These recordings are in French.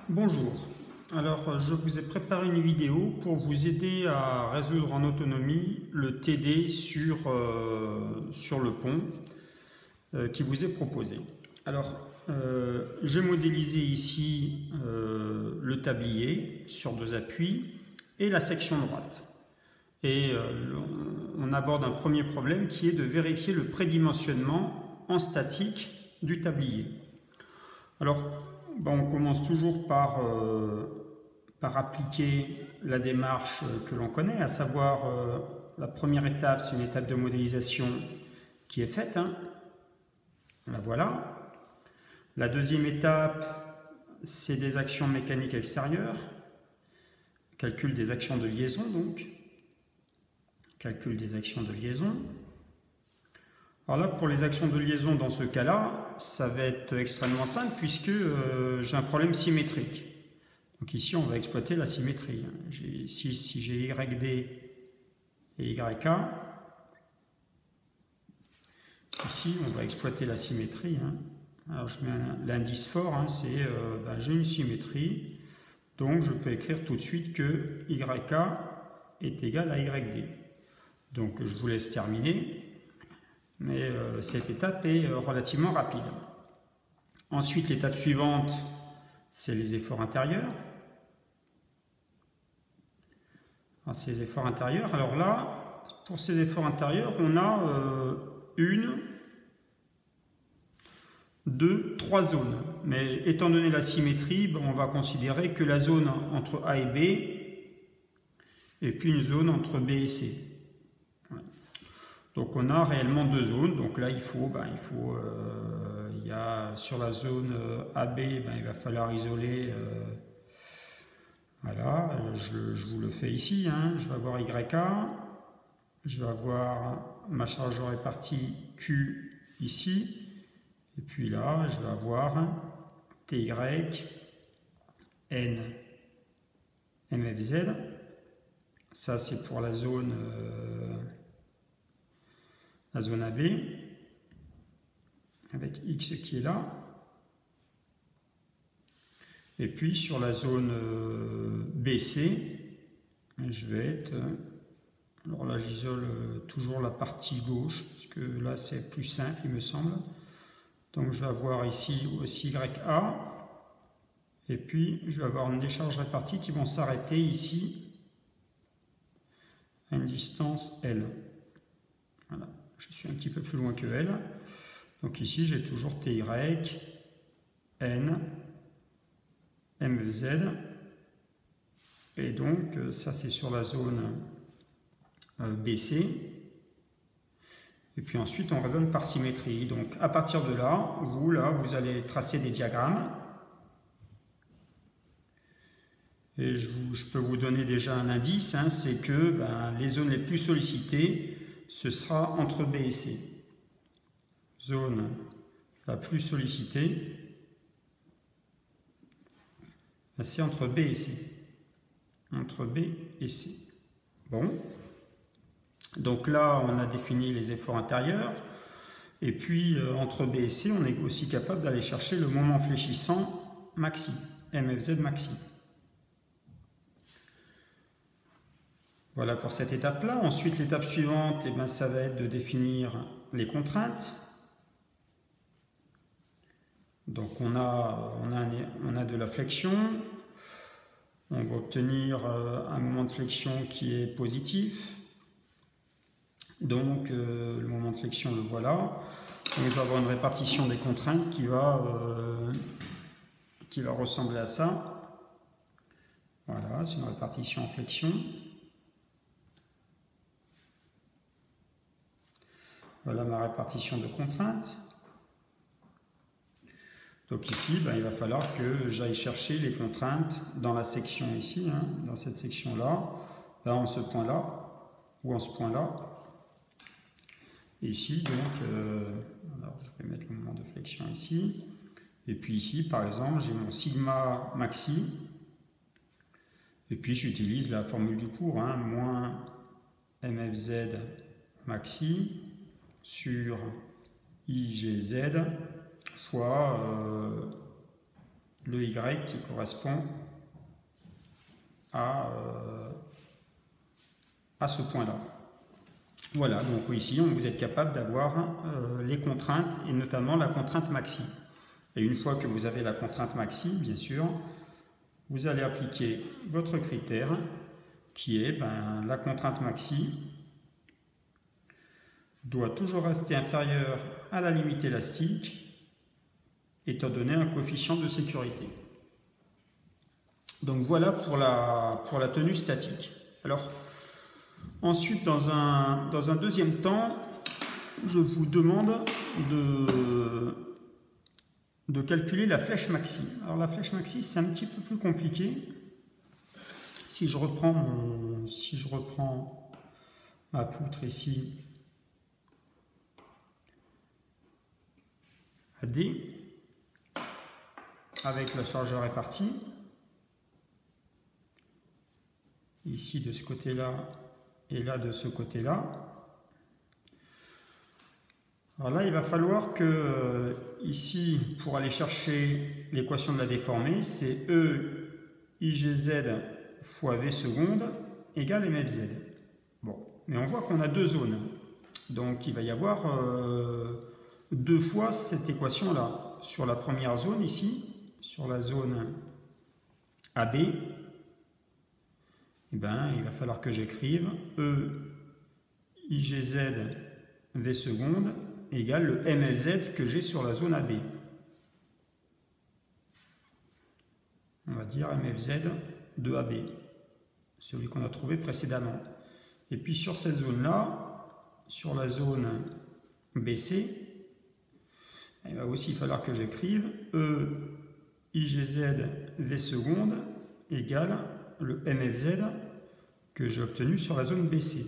Bonjour, alors je vous ai préparé une vidéo pour vous aider à résoudre en autonomie le TD sur le pont qui vous est proposé. Alors j'ai modélisé ici le tablier sur deux appuis et la section droite. Et on aborde un premier problème qui est de vérifier le prédimensionnement en statique du tablier. Alors, on commence toujours par appliquer la démarche que l'on connaît, à savoir la première étape, c'est une étape de modélisation qui est faite. La voilà. La deuxième étape, c'est des actions mécaniques extérieures, calcul des actions de liaison donc. Calcul des actions de liaison. Alors là, pour les actions de liaison, dans ce cas-là, ça va être extrêmement simple puisque j'ai un problème symétrique. Donc ici, on va exploiter la symétrie. Si j'ai YD et YK, ici, on va exploiter la symétrie. Alors je mets l'indice fort, c'est j'ai une symétrie, donc je peux écrire tout de suite que YK est égal à YD. Donc je vous laisse terminer. Mais cette étape est relativement rapide. Ensuite, l'étape suivante, c'est les efforts intérieurs. Alors, ces efforts intérieurs, alors là, pour ces efforts intérieurs, on a une, deux, trois zones. Mais étant donné la symétrie, on va considérer que la zone entre A et B, et puis une zone entre B et C. Donc on a réellement deux zones, donc là il y a sur la zone AB, il va falloir isoler, voilà, je vous le fais ici, je vais avoir YK, je vais avoir ma charge répartie Q ici, et puis là je vais avoir TY, N, MFZ, ça c'est pour la zone AB, avec X qui est là. Et puis sur la zone BC, je vais être... Alors là, j'isole toujours la partie gauche, parce que là, c'est plus simple, il me semble. Donc je vais avoir ici aussi YA. Et puis, je vais avoir une décharge répartie qui vont s'arrêter ici à une distance L. Voilà. Je suis un petit peu plus loin que L. Donc ici, j'ai toujours TY, N, MZ. Et donc, ça, c'est sur la zone BC. Et puis ensuite, on raisonne par symétrie. Donc, à partir de là, vous allez tracer des diagrammes. Et je peux vous donner déjà un indice, c'est que les zones les plus sollicitées, ce sera entre B et C. Zone la plus sollicitée, c'est entre B et C. Entre B et C. Bon. Donc là, on a défini les efforts intérieurs. Et puis, entre B et C, on est aussi capable d'aller chercher le moment fléchissant maxi, MFZ maxi. Voilà pour cette étape-là. Ensuite, l'étape suivante, ça va être de définir les contraintes. Donc, on a de la flexion. On va obtenir un moment de flexion qui est positif. Donc, le moment de flexion, le voilà. On va avoir une répartition des contraintes qui va ressembler à ça. Voilà, c'est une répartition en flexion. Voilà ma répartition de contraintes. Donc ici, il va falloir que j'aille chercher les contraintes dans la section ici, dans cette section-là, en ce point-là, ou en ce point-là. Et ici, donc, alors je vais mettre le moment de flexion ici. Et puis ici, par exemple, j'ai mon sigma maxi. Et puis j'utilise la formule du cours, moins MFZ maxi sur IGZ fois le Y qui correspond à ce point-là. Voilà, donc ici, vous êtes capable d'avoir les contraintes, et notamment la contrainte maxi. Et une fois que vous avez la contrainte maxi, bien sûr, vous allez appliquer votre critère, qui est la contrainte maxi doit toujours rester inférieure à la limite élastique, étant donné un coefficient de sécurité. Donc voilà pour la tenue statique. Alors, ensuite, dans un deuxième temps, je vous demande de calculer la flèche maxi. Alors la flèche maxi, c'est un petit peu plus compliqué. Si je reprends ma poutre ici, AD, avec la chargeur répartie, ici de ce côté-là, et là de ce côté-là. Alors là, il va falloir que, ici, pour aller chercher l'équation de la déformée, c'est E IGZ fois V seconde égale MFZ. Bon, mais on voit qu'on a deux zones. Donc il va y avoir deux fois cette équation-là. Sur la première zone ici, sur la zone AB, il va falloir que j'écrive E IGZ V seconde égale le MFZ que j'ai sur la zone AB. On va dire MFZ de AB, celui qu'on a trouvé précédemment. Et puis sur cette zone-là, sur la zone BC, il va aussi falloir que j'écrive E IGZ V seconde égale le MFZ que j'ai obtenu sur la zone BC.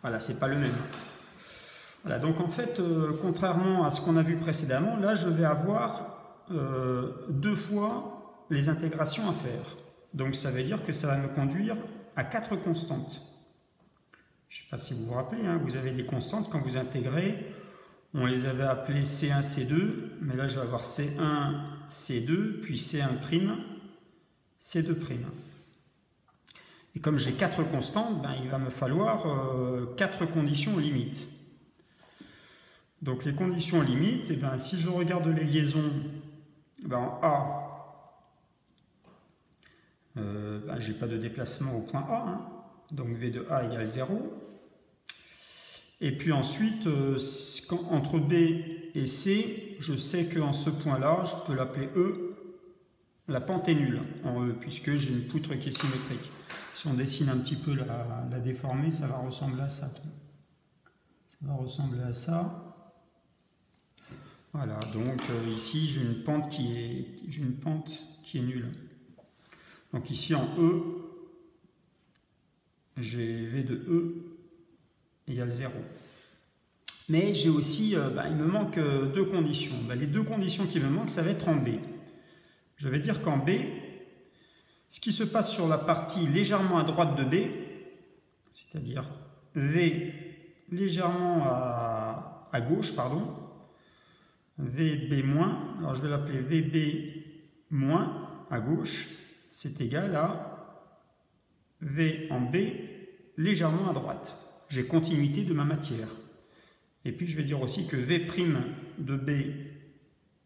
Voilà, c'est pas le même. Voilà, donc en fait, contrairement à ce qu'on a vu précédemment, là je vais avoir deux fois les intégrations à faire. Donc ça veut dire que ça va me conduire à 4 constantes. Je ne sais pas si vous vous rappelez, hein, vous avez des constantes quand vous intégrez, on les avait appelées C1, C2, mais là je vais avoir C1, C2, puis C1', C2'. Et comme j'ai 4 constantes, il va me falloir 4 conditions limites. Donc les conditions limites, si je regarde les liaisons, en A, je n'ai pas de déplacement au point A, hein, donc V de A égale 0. Et puis ensuite, entre B et C, je sais qu'en ce point-là, je peux l'appeler E, la pente est nulle en E, puisque j'ai une poutre qui est symétrique. Si on dessine un petit peu la déformée, ça va ressembler à ça. Ça va ressembler à ça. Voilà, donc ici j'ai une pente qui est nulle. Donc ici en E, j'ai V de E égale 0. Mais j'ai aussi, il me manque deux conditions. Les deux conditions qui me manquent, ça va être en B. Je vais dire qu'en B, ce qui se passe sur la partie légèrement à droite de B, c'est-à-dire V légèrement à gauche, pardon, VB-, alors je vais l'appeler VB- à gauche, c'est égal à V en B légèrement à droite. J'ai continuité de ma matière. Et puis je vais dire aussi que V' de B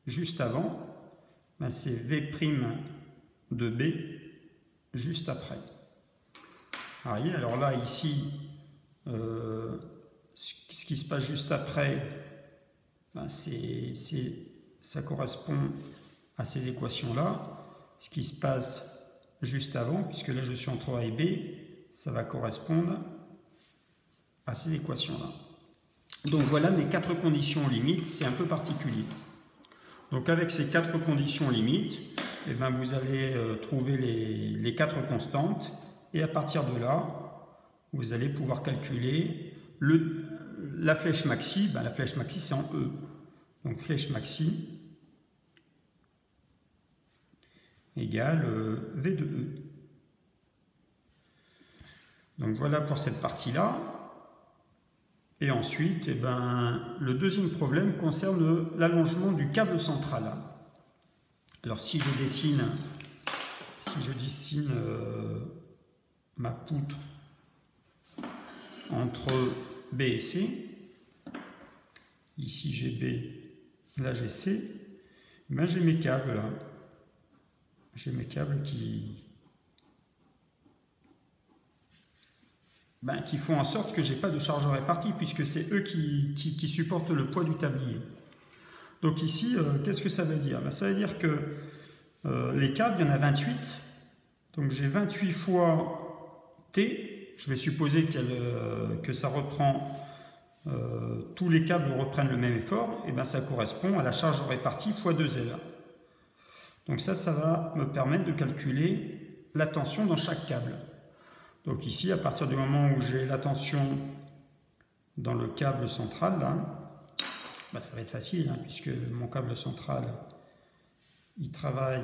juste avant, c'est V' de B juste après. Alors là, ici, ce qui se passe juste après, ça correspond à ces équations-là. Ce qui se passe juste avant, puisque là je suis entre A et B, ça va correspondre à ces équations-là. Donc voilà mes 4 conditions limites, c'est un peu particulier. Donc avec ces 4 conditions limites, vous allez trouver les 4 constantes, et à partir de là, vous allez pouvoir calculer la flèche maxi. La flèche maxi c'est en E. Donc flèche maxi égale V de E. Donc voilà pour cette partie-là. Et ensuite, le deuxième problème concerne l'allongement du câble central. Alors si je dessine ma poutre entre B et C, ici j'ai B, là j'ai C, ben j'ai mes câbles là. J'ai mes câbles qui font en sorte que j'ai pas de charge répartie puisque c'est eux qui supportent le poids du tablier. Donc ici, qu'est-ce que ça veut dire? Ben, ça veut dire que les câbles, il y en a 28. Donc j'ai 28 fois T. Je vais supposer que ça reprend, tous les câbles reprennent le même effort. Et bien ça correspond à la charge répartie fois 2L. Donc ça va me permettre de calculer la tension dans chaque câble. Donc ici, à partir du moment où j'ai la tension dans le câble central, là, ben ça va être facile, hein, puisque mon câble central, il travaille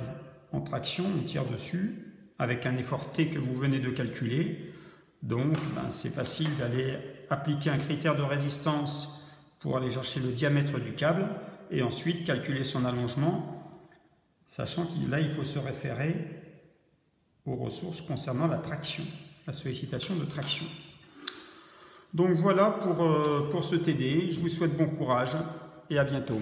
en traction, on tire dessus, avec un effort T que vous venez de calculer. Donc, ben, c'est facile d'aller appliquer un critère de résistance pour aller chercher le diamètre du câble, et ensuite calculer son allongement, sachant que là, il faut se référer aux ressources concernant la traction, la sollicitation de traction. Donc voilà pour ce TD, je vous souhaite bon courage et à bientôt.